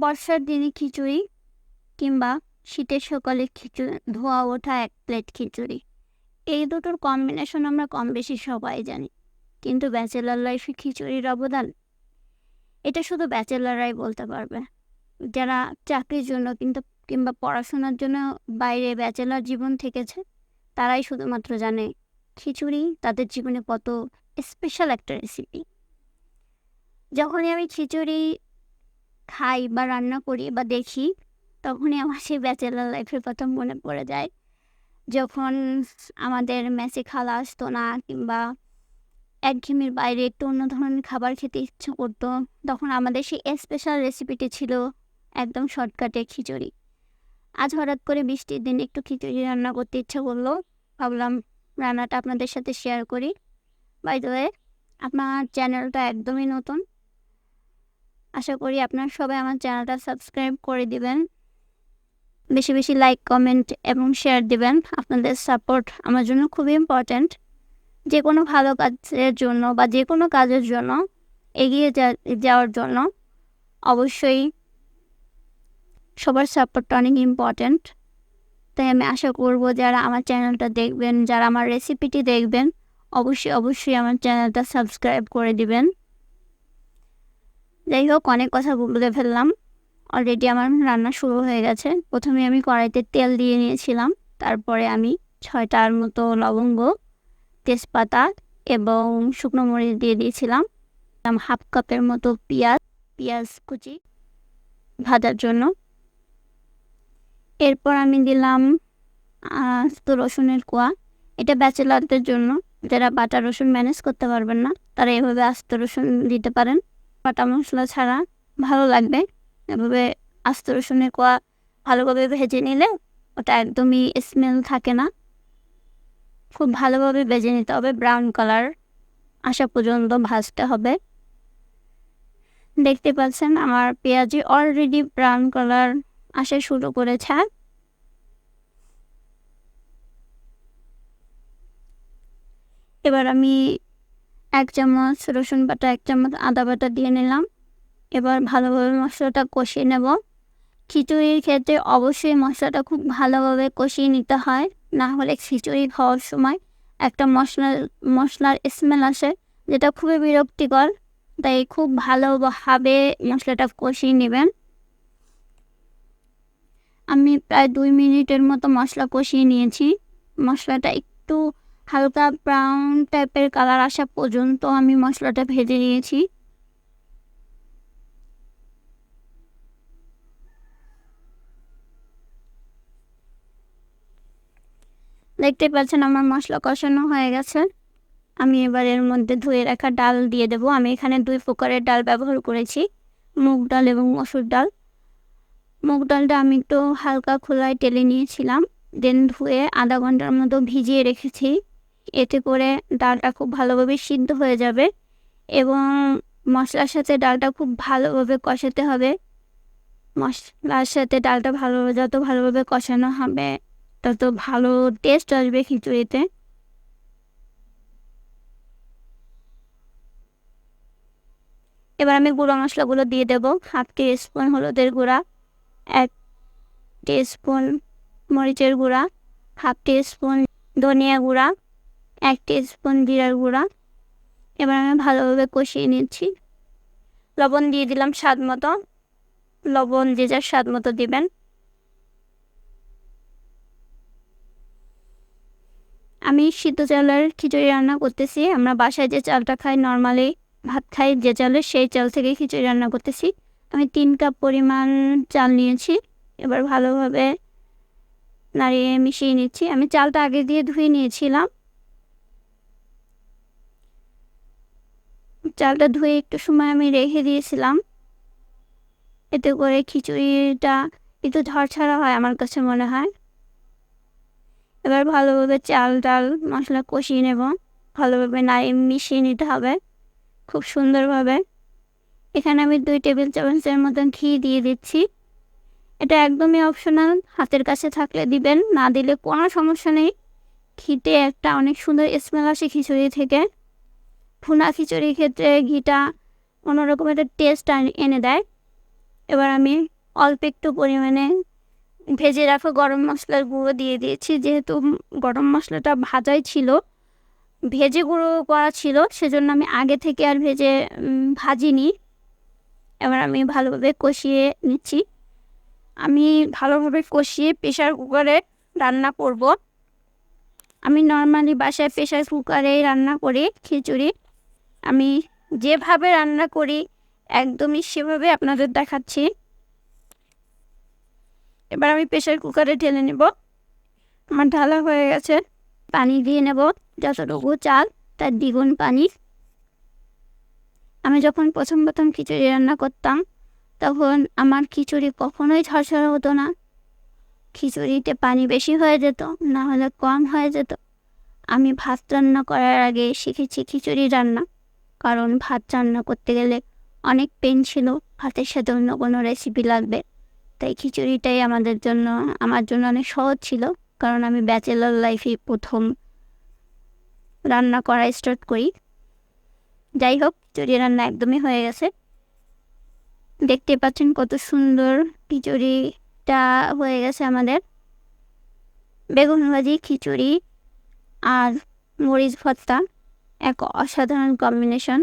বর্ষার দিনে খিচুড়ি কিংবা শীতের সকালে খিচুড়ি, ধোয়া ওঠা এক প্লেট খিচুড়ি, এই দুটোর কম্বিনেশন আমরা কম বেশি সবাই জানি। কিন্তু ব্যাচেলার লাইফে খিচুড়ির অবদান, এটা শুধু ব্যাচেলাররাই বলতে পারবে। যারা চাকরির জন্য কিংবা পড়াশোনার জন্য বাইরে ব্যাচেলার জীবন থেকেছে, তারাই শুধুমাত্র জানে খিচুড়ি তাদের জীবনে কত স্পেশাল একটা রেসিপি। যখনই আমি খিচুড়ি খাই বা রান্না করি বা দেখি, তখনই আমার সেই ব্যাচেলার লাইফের কথা মনে পড়ে যায়। যখন আমাদের মেসে খালা আসতো না কিংবা একঘেয়েমির বাইরে একটু অন্য ধরনের খাবার খেতে ইচ্ছে করতো, তখন আমাদের সেই স্পেশাল রেসিপিটি ছিল একদম শর্টকাটে খিচুড়ি। আজ হঠাৎ করে বৃষ্টির দিনে একটু খিচুড়ি রান্না করতে ইচ্ছে করলো, ভাবলাম রান্নাটা আপনাদের সাথে শেয়ার করি। বাই দ্য ওয়ে, আপনার চ্যানেলটা একদমই নতুন, আশা করি আপনারা সবাই আমার চ্যানেলটা সাবস্ক্রাইব করে দিবেন, বেশি বেশি লাইক, কমেন্ট এবং শেয়ার দিবেন। আপনাদের সাপোর্ট আমার জন্য খুবই ইম্পর্ট্যান্ট। যে কোনো ভালো কাজের জন্য বা যে কোনো কাজের জন্য এগিয়ে যাওয়ার জন্য অবশ্যই সবার সাপোর্টটা অনেক ইম্পর্ট্যান্ট। তাই আমি আশা করব যারা আমার চ্যানেলটা দেখবেন, যারা আমার রেসিপিটি দেখবেন, অবশ্যই আমার চ্যানেলটা সাবস্ক্রাইব করে দিবেন। যাই হোক, অনেক কথা বলে ফেললাম। অলরেডি আমার রান্না শুরু হয়ে গেছে। প্রথমে আমি কড়াইতে তেল দিয়ে নিয়েছিলাম, তারপরে আমি 6টার মতো লবঙ্গ, তেজপাতা এবং শুকনো মরিচ দিয়ে দিয়েছিলাম। 1/2 কাপের মতো পেঁয়াজ কুচি ভাজার জন্য। এরপর আমি দিলাম আস্ত রসুনের কোয়া। এটা ব্যাচেলারদের জন্য, যারা বাটা রসুন ম্যানেজ করতে পারবেন না, তারা এভাবে আস্ত রসুন দিতে পারেন। বাটা মশলা ছাড়া ভালো লাগবে। এভাবে আস্ত রসুনের কোয়া ভালোভাবে ভেজে নিলে ওটা একদমই স্মেল থাকে না। খুব ভালোভাবে ভেজে নিতে হবে, ব্রাউন কালার আসা পর্যন্ত ভাজতে হবে। দেখতে পাচ্ছেন আমার পেঁয়াজি অলরেডি ব্রাউন কালার আসা শুরু করেছে। এবার আমি 1 চামচ রসুন বাটা, 1 চামচ আদা বাটা দিয়ে নিলাম। এবার ভালোভাবে মশলাটা কষিয়ে নেব। খিচুড়ির ক্ষেত্রে অবশ্যই মশলাটা খুব ভালোভাবে কষিয়ে নিতে হয়, না হলে খিচুড়ি খাওয়ার সময় একটা মশলার স্মেল আসে, যেটা খুবই বিরক্তিকর। তাই খুব ভালোভাবে মশলাটা কষিয়ে নেবেন। আমি প্রায় 2 মিনিটের মতো মশলা কষিয়ে নিয়েছি। মশলাটা একটু হালকা ব্রাউন টাইপের কালার আসা পর্যন্ত আমি মশলাটা ভেজে নিয়েছি। দেখতে পাচ্ছেন আমার মশলা কষানো হয়ে গেছে। আমি এবার এর মধ্যে ধুয়ে রাখা ডাল দিয়ে দেবো। আমি এখানে 2 প্রকারের ডাল ব্যবহার করেছি, মুগ ডাল এবং মসুর ডাল। মুগ ডালটা আমি একটু হালকা খোলায় টেলে নিয়েছিলাম, দেন ধুয়ে আধা ঘন্টার মতো ভিজিয়ে রেখেছি। এতে করে ডালটা খুব ভালোভাবে সিদ্ধ হয়ে যাবে এবং মশলার সাথে ডালটা খুব ভালোভাবে কষাতে হবে। মশলার সাথে ডালটা যত ভালোভাবে কষানো হবে, তত ভালো টেস্ট আসবে খিচুড়িতে। এবার আমি গুঁড়ো মশলাগুলো দিয়ে দেবো। 1/2 টিস্পুন হলুদের গুঁড়া, 1 টিস্পুন মরিচের গুঁড়া, 1/2 টিস্পুন ধনিয়া গুঁড়া, 1 টিস্পুন জিরার গুঁড়া। এবার আমি ভালোভাবে কষিয়ে নিচ্ছি। লবণ দিয়ে দিলাম স্বাদ মতো। লবণ যে যার স্বাদ মতো দিবেন। আমি সিদ্ধ চালের খিচুড়ি রান্না করতেছি। আমরা বাসায় যে চালটা খাই, নর্মালি ভাত খাই যে চালের, সেই চাল থেকে খিচুড়ি রান্না করতেছি। আমি 3 কাপ পরিমাণ চাল নিয়েছি। এবার ভালোভাবে নাড়িয়ে মিশিয়ে নিচ্ছি। আমি চালটা আগে দিয়ে ধুয়ে নিয়েছিলাম। চালটা ধুয়ে একটু সময় আমি রেখে দিয়েছিলাম, এতে করে খিচুড়িটা একটু ঝরঝরা হয় আমার কাছে মনে হয়। এবার ভালোভাবে চাল ডাল মশলা কষিয়ে নেব। ভালোভাবে নাড়িয়ে মিশিয়ে নিতে হবে খুব সুন্দরভাবে। এখানে আমি 2 টেবিল চামচের মতন ঘি দিয়ে দিচ্ছি। এটা একদমই অপশনাল, হাতের কাছে থাকলে দিবেন, না দিলে কোনো সমস্যা নেই। ঘিতে একটা অনেক সুন্দর স্মেল আসে খিচুড়ি থেকে। ভুনা খিচুড়ির ক্ষেত্রে ঘিটা অন্যরকম একটা টেস্ট এনে দেয়। এবার আমি অল্প একটু পরিমাণে ভেজে রাখা গরম মশলার গুঁড়ো দিয়ে দিয়েছি। যেহেতু গরম মশলাটা ভাজাই ছিল, ভেজে গুঁড়ো করা ছিল, সেজন্য আমি আগে থেকে আর ভেজে ভাজিনি। এবার আমি ভালোভাবে কষিয়ে নিচ্ছি। আমি ভালোভাবে কষিয়ে প্রেসার কুকারে রান্না করব। আমি নর্মালি বাসায় প্রেসার কুকারেই রান্না করি খিচুড়ি। আমি যেভাবে রান্না করি একদমই সেভাবে আপনাদের দেখাচ্ছি। এবার আমি প্রেসার কুকারে ঢেলে নেব। আমার ঢালা হয়ে গেছে। পানি দিয়ে নেব যতটুকু চাল তার দ্বিগুণ পানি। আমি যখন প্রথম খিচুড়ি রান্না করতাম তখন আমার খিচুড়ি কখনোই ঝরঝরে হতো না। খিচুড়িতে পানি বেশি হয়ে যেত, না হলে কম হয়ে যেত। আমি ভাত রান্না করার আগে শিখেছি খিচুড়ি রান্না, কারণ ভাত রান্না করতে গেলে অনেক পেন ছিল, ভাতের সাথে অন্য কোনো রেসিপি লাগবে। তাই খিচুড়িটাই আমার জন্য অনেক সহজ ছিল, কারণ আমি ব্যাচেলর লাইফে প্রথম রান্না করা স্টার্ট করি। যাই হোক, খিচুড়ি রান্না একদমই হয়ে গেছে। দেখতে পাচ্ছেন কত সুন্দর খিচুড়িটা হয়ে গেছে আমাদের। বেগুন ভাজি, খিচুড়ি আর মরিচ ভর্তা এক অসাধারণ কম্বিনেশন।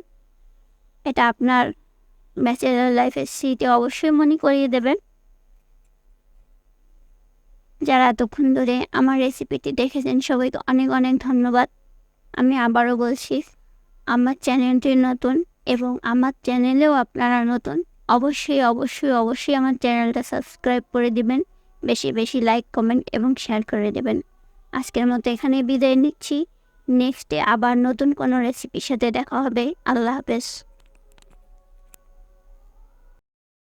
এটা আপনার ব্যাচেলর লাইফের স্মৃতি অবশ্যই মনে করিয়ে দেবেন। যারা এতক্ষণ ধরে আমার রেসিপিটি দেখেছেন সবাইকে অনেক অনেক ধন্যবাদ। আমি আবারও বলছি, আমার চ্যানেলটি নতুন এবং আমার চ্যানেলেও আপনারা নতুন, অবশ্যই অবশ্যই অবশ্যই আমার চ্যানেলটা সাবস্ক্রাইব করে দিবেন, বেশি বেশি লাইক, কমেন্ট এবং শেয়ার করে দেবেন। আজকের মতো এখানে বিদায় নিচ্ছি। নেক্সটে আবার নতুন কোনো রেসিপির সাথে দেখা হবে। আল্লাহ হাফেজ।